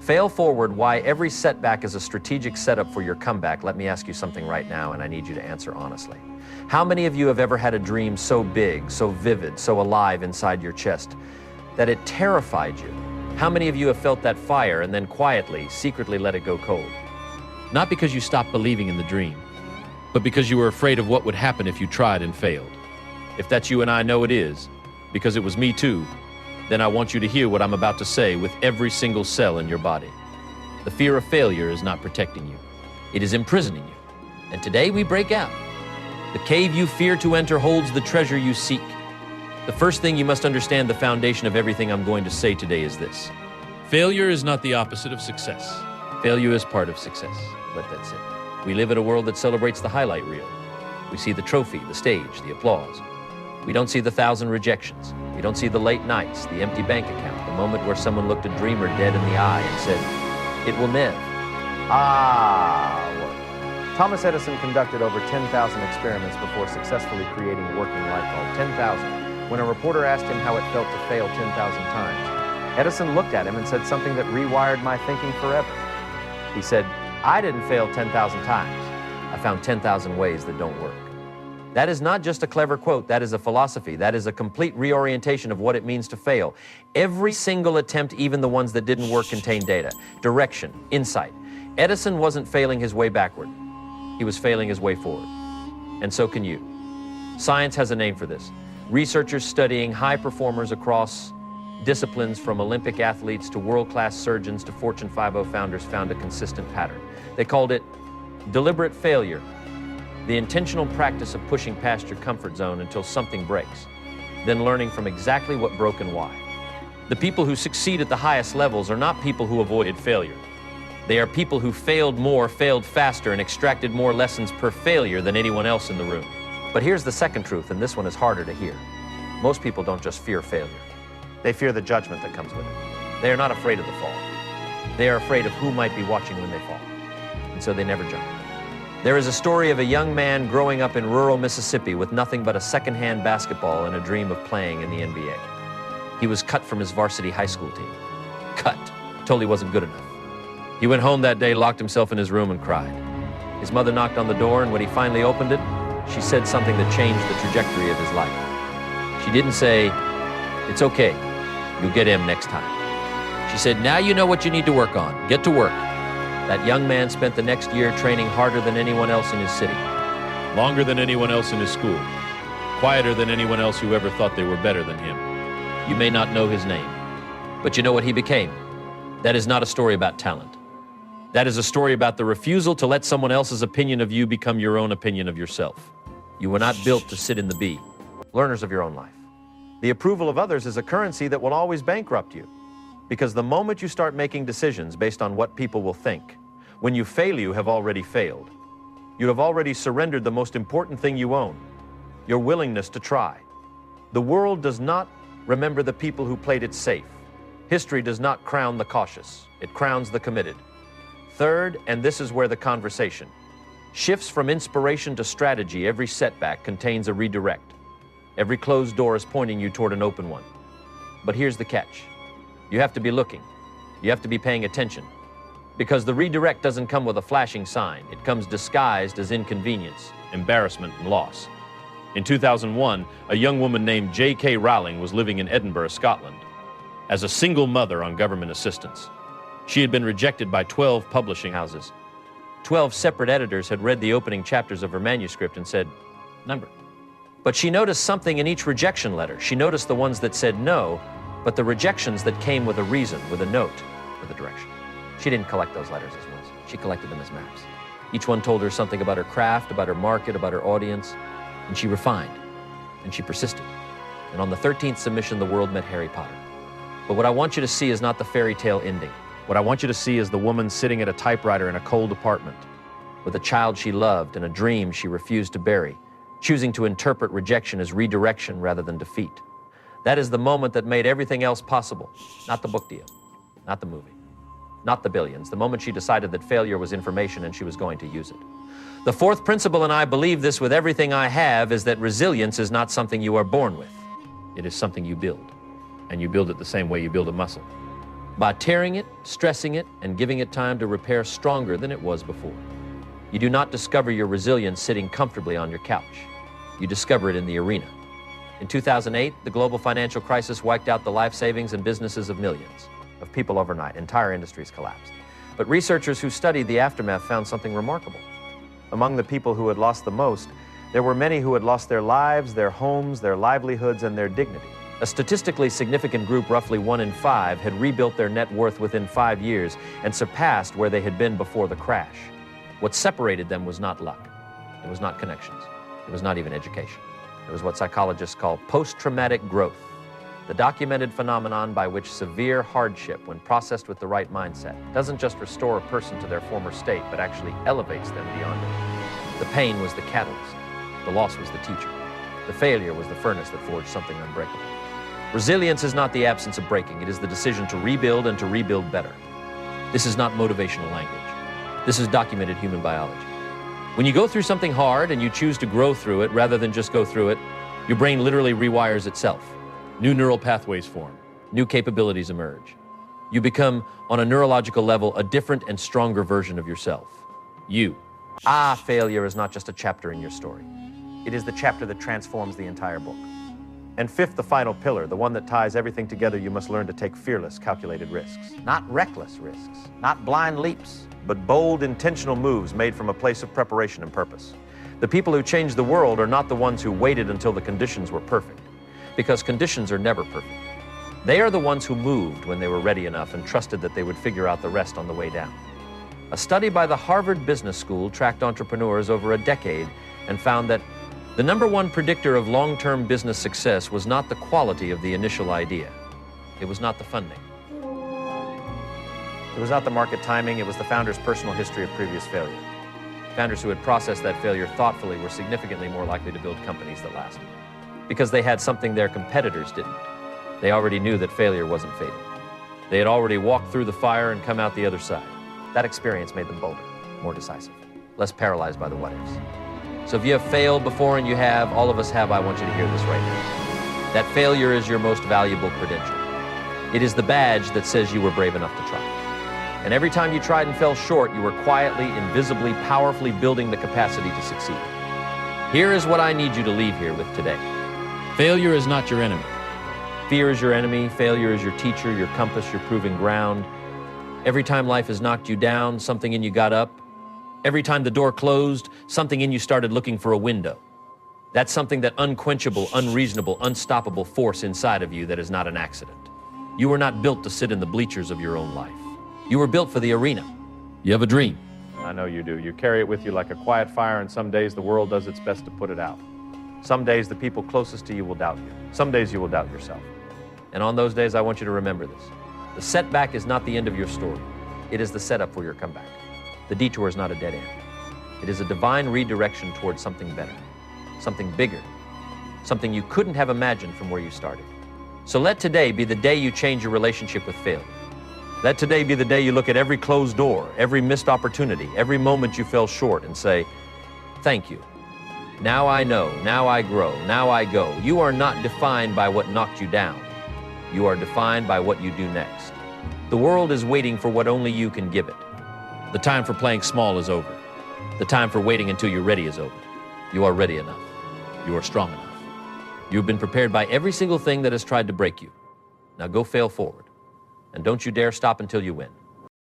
Fail forward, why every setback is a strategic setup for your comeback. Let me ask you something right now, and I need you to answer honestly. How many of you have ever had a dream so big, so vivid, so alive inside your chest that it terrified you? How many of you have felt that fire and then quietly, secretly let it go cold? Not because you stopped believing in the dream, but because you were afraid of what would happen if you tried and failed. If that's you, and I know it is, because it was me too, then I want you to hear what I'm about to say with every single cell in your body. The fear of failure is not protecting you. It is imprisoning you. And today we break out. The cave you fear to enter holds the treasure you seek. The first thing you must understand, the foundation of everything I'm going to say today, is this. Failure is not the opposite of success. Failure is part of success. Let that sit. We live in a world that celebrates the highlight reel. We see the trophy, the stage, the applause. We don't see the 1,000 rejections. We don't see the late nights, the empty bank account, the moment where someone looked a dreamer dead in the eye and said, "It will never." Work. Thomas Edison conducted over 10,000 experiments before successfully creating a working light bulb. 10,000. When a reporter asked him how it felt to fail 10,000 times, Edison looked at him and said something that rewired my thinking forever. He said, "I didn't fail 10,000 times. I found 10,000 ways that don't work." That is not just a clever quote, that is a philosophy. That is a complete reorientation of what it means to fail. Every single attempt, even the ones that didn't work, contained data, direction, insight. Edison wasn't failing his way backward. He was failing his way forward. And so can you. Science has a name for this. Researchers studying high performers across disciplines, from Olympic athletes to world-class surgeons to Fortune 50 founders, found a consistent pattern. They called it deliberate failure. The intentional practice of pushing past your comfort zone until something breaks, then learning from exactly what broke and why. The people who succeed at the highest levels are not people who avoided failure. They are people who failed more, failed faster, and extracted more lessons per failure than anyone else in the room. But here's the second truth, and this one is harder to hear. Most people don't just fear failure. They fear the judgment that comes with it. They are not afraid of the fall. They are afraid of who might be watching when they fall. And so they never jump. There is a story of a young man growing up in rural Mississippi with nothing but a second-hand basketball and a dream of playing in the NBA. He was cut from his varsity high school team. Cut. Told he wasn't good enough. He went home that day, locked himself in his room, and cried. His mother knocked on the door, and when he finally opened it, she said something that changed the trajectory of his life. She didn't say, "It's okay, you'll get him next time." She said, "Now you know what you need to work on. Get to work." That young man spent the next year training harder than anyone else in his city, Longer than anyone else in his school, quieter than anyone else who ever thought they were better than him. You may not know his name, but you know what he became. That is not a story about talent. That is a story about the refusal to let someone else's opinion of you become your own opinion of yourself. You were not built to sit in the bee. Learners of your own life. The approval of others is a currency that will always bankrupt you. Because the moment you start making decisions based on what people will think, when you fail, you have already failed. You have already surrendered the most important thing you own, your willingness to try. The world does not remember the people who played it safe. History does not crown the cautious. It crowns the committed. Third, and this is where the conversation shifts from inspiration to strategy, every setback contains a redirect. Every closed door is pointing you toward an open one. But here's the catch. You have to be looking. You have to be paying attention. Because the redirect doesn't come with a flashing sign. It comes disguised as inconvenience, embarrassment, and loss. In 2001, a young woman named J.K. Rowling was living in Edinburgh, Scotland, as a single mother on government assistance. She had been rejected by 12 publishing houses. 12 separate editors had read the opening chapters of her manuscript and said, "Number." But she noticed something in each rejection letter. She noticed the ones that said no, but the rejections that came with a reason, with a note, with a direction. She didn't collect those letters as ones. She collected them as maps. Each one told her something about her craft, about her market, about her audience, and she refined, and she persisted. And on the 13th submission, the world met Harry Potter. But what I want you to see is not the fairy tale ending. What I want you to see is the woman sitting at a typewriter in a cold apartment with a child she loved and a dream she refused to bury, choosing to interpret rejection as redirection rather than defeat. That is the moment that made everything else possible. Not the book deal, not the movie, not the billions. The moment she decided that failure was information and she was going to use it. The fourth principle, and I believe this with everything I have, is that resilience is not something you are born with. It is something you build. And you build it the same way you build a muscle. by tearing it, stressing it, and giving it time to repair stronger than it was before. You do not discover your resilience sitting comfortably on your couch. You discover it in the arena. In 2008, the global financial crisis wiped out the life savings and businesses of millions of people overnight. Entire industries collapsed. But researchers who studied the aftermath found something remarkable. Among the people who had lost the most, there were many who had lost their lives, their homes, their livelihoods, and their dignity. A statistically significant group, roughly 1 in 5, had rebuilt their net worth within 5 years and surpassed where they had been before the crash. What separated them was not luck. It was not connections. It was not even education. It was what psychologists call post-traumatic growth, the documented phenomenon by which severe hardship, when processed with the right mindset, doesn't just restore a person to their former state, but actually elevates them beyond it. The pain was the catalyst. The loss was the teacher. The failure was the furnace that forged something unbreakable. Resilience is not the absence of breaking. It is the decision to rebuild and to rebuild better. This is not motivational language. This is documented human biology. When you go through something hard and you choose to grow through it rather than just go through it, your brain literally rewires itself. New neural pathways form. New capabilities emerge. You become, on a neurological level, a different and stronger version of yourself. You. Failure is not just a chapter in your story. It is the chapter that transforms the entire book. And fifth, the final pillar, the one that ties everything together, you must learn to take fearless, calculated risks. Not reckless risks, not blind leaps, but bold, intentional moves made from a place of preparation and purpose. The people who changed the world are not the ones who waited until the conditions were perfect, because conditions are never perfect. They are the ones who moved when they were ready enough and trusted that they would figure out the rest on the way down. A study by the Harvard Business School tracked entrepreneurs over a decade and found that the number one predictor of long-term business success was not the quality of the initial idea. It was not the funding. It was not the market timing. It was the founder's personal history of previous failure. Founders who had processed that failure thoughtfully were significantly more likely to build companies that lasted, because they had something their competitors didn't. They already knew that failure wasn't fatal. They had already walked through the fire and come out the other side. That experience made them bolder, more decisive, less paralyzed by the what-ifs. So if you have failed before, and you have, all of us have, I want you to hear this right now. That failure is your most valuable credential. It is the badge that says you were brave enough to try. And every time you tried and fell short, you were quietly, invisibly, powerfully building the capacity to succeed. Here is what I need you to leave here with today. Failure is not your enemy. Fear is your enemy. Failure is your teacher, your compass, your proving ground. Every time life has knocked you down, something in you got up. Every time the door closed, something in you started looking for a window. That's something, that unquenchable, unreasonable, unstoppable force inside of you that is not an accident. You were not built to sit in the bleachers of your own life. You were built for the arena. You have a dream. I know you do. You carry it with you like a quiet fire, and some days the world does its best to put it out. Some days the people closest to you will doubt you. Some days you will doubt yourself. And on those days, I want you to remember this. The setback is not the end of your story. It is the setup for your comeback. The detour is not a dead end. It is a divine redirection towards something better, something bigger, something you couldn't have imagined from where you started. So let today be the day you change your relationship with failure. Let today be the day you look at every closed door, every missed opportunity, every moment you fell short, and say, thank you. Now I know, now I grow, now I go. You are not defined by what knocked you down. You are defined by what you do next. The world is waiting for what only you can give it. The time for playing small is over. The time for waiting until you're ready is over. You are ready enough. You are strong enough. You've been prepared by every single thing that has tried to break you. Now go fail forward. And don't you dare stop until you win.